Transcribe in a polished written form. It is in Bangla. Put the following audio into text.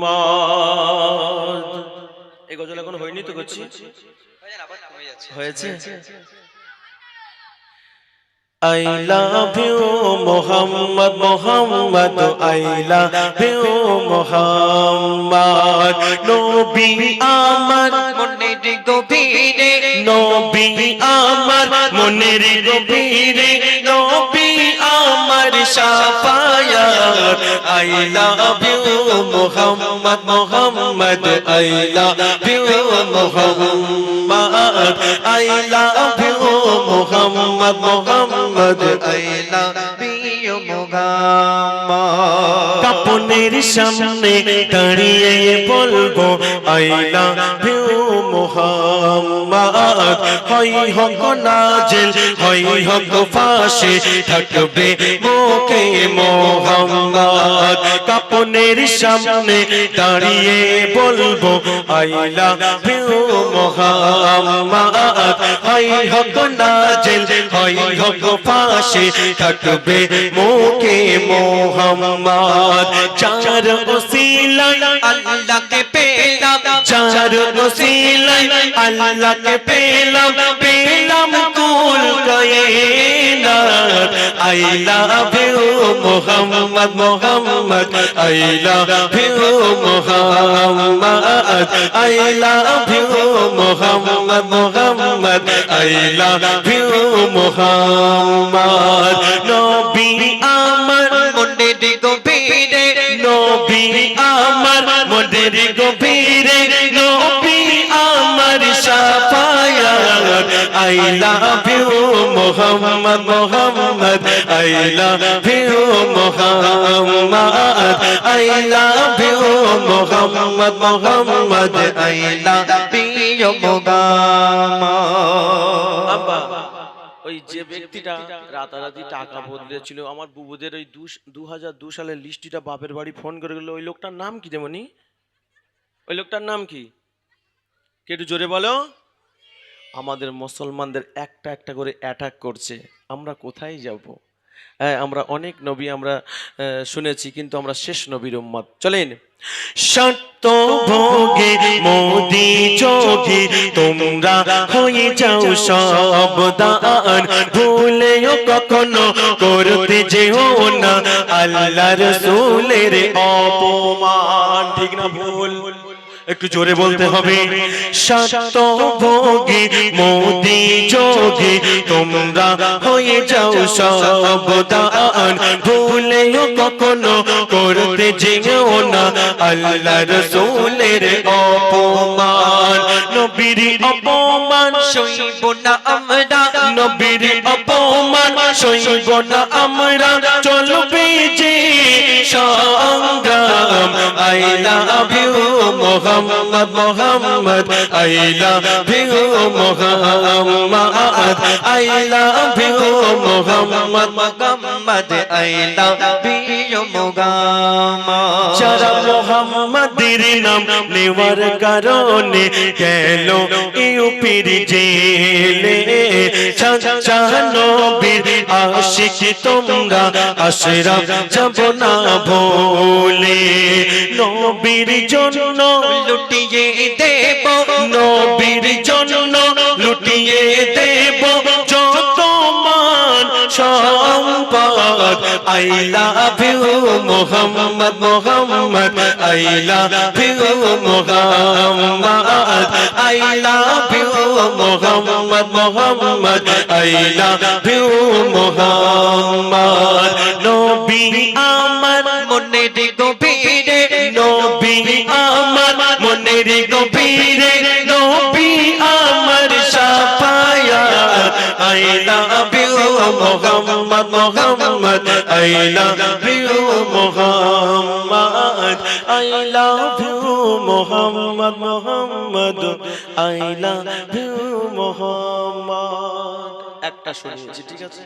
মোহাম্মদ। এই গজল এখন হয়নি তো করছি, হয়েছে। I love you Muhammad Muhammad I love you Muhammad নবী আমার মনের গভীরে নবী আমার মনের গভীরে নবী আমার Shafayat I love you Muhammad Muhammad I love you Muhammad I love you Muhammad Muhammad I love you Muhammad কাপনের সামনে দাঁড়িয়ে বলবো I love you Muhammad হয় হক নাজিল হয় হক ফাঁসি থাকবে মুখে Muhammad কাপনের সামনে দাঁড়িয়ে বলবো I love you Muhammad হয় হক নাজিল হয় হক ফাঁসি থাকবে মুখে Muhammad চার ওসিলায় আল্লাহকে পেলাম চার ওসিলায় আল্লাহকে পেলাম পেলাম কুল কায়নাত I love you Muhammad Muhammad I love you Muhammad I love you Muhammad Muhammad I love you Muhammad নবী আমার মনের গভীরে নবী আমার মনের গভীরে নবী আমার Shafayat I love you Muhammad Muhammad I love you Muhammad I love you Muhammad Muhammad I love you Muhammad ওই যে ব্যক্তিটা রাতারাতি টাকা বদলেছিল আমার বুবুদের ওই 2002 সালের লিস্টিটা বাপের বাড়ি ফোন করে গেল ওই লোকটার নাম কি যেমনি ওই লোকটার নাম কি কে একটু জোরে বলো আমাদের মুসলমানদের একটা একটা করে অ্যাটাক করছে আমরা কোথায় যাব হ্যাঁ আমরা অনেক নবী আমরা শুনেছি কিন্তু আমরা শেষ নবীর উম্মত চলেন সত্য ভোগে মোদি যোগী তোমরা হয়ে যাও সাবধান ভুলেও কখনো করতে যেও না আল্লাহ রাসূলের অপমান ঠিক না ভুল একটু জোরে বলতে হবে সত্য ভোগী মোদি যোগী তোমরা হয়ে যাও সাবধান ভুলেও কখনো করতে যেও না আল্লাহ রাসূলের অপমান নবীর অপমান সইব না আমরা নবীর অপমান সইব না আমরা চলবে যে সংগ্রাম I love you Muhammad Muhammad I love you Muhammad I love you Muhammad Muhammad I love you Muhammad যারা মুহাম্মাদের নাম নেওয়ার কারণে গেল ইউপির জেলে চাচা নবীর আশিক তোমরা আশরাফ যাব না ভোলে নবীর জন্য লুটিয়ে দেব নবীর জন্য লুটিয়ে দেব যত মান সম্পদ I love you Muhammad Muhammad I love you Muhammad I love you Muhammad Muhammad I love you Muhammad নবী আমার মনের গভীরে নবী আমার মনের গভীরে নবী আমার Shafayat I love you Muhammad Muhammad I love you Muhammad I love you Muhammad Muhammad I love you Muhammad একটা শুনিয়েছি ঠিক আছে।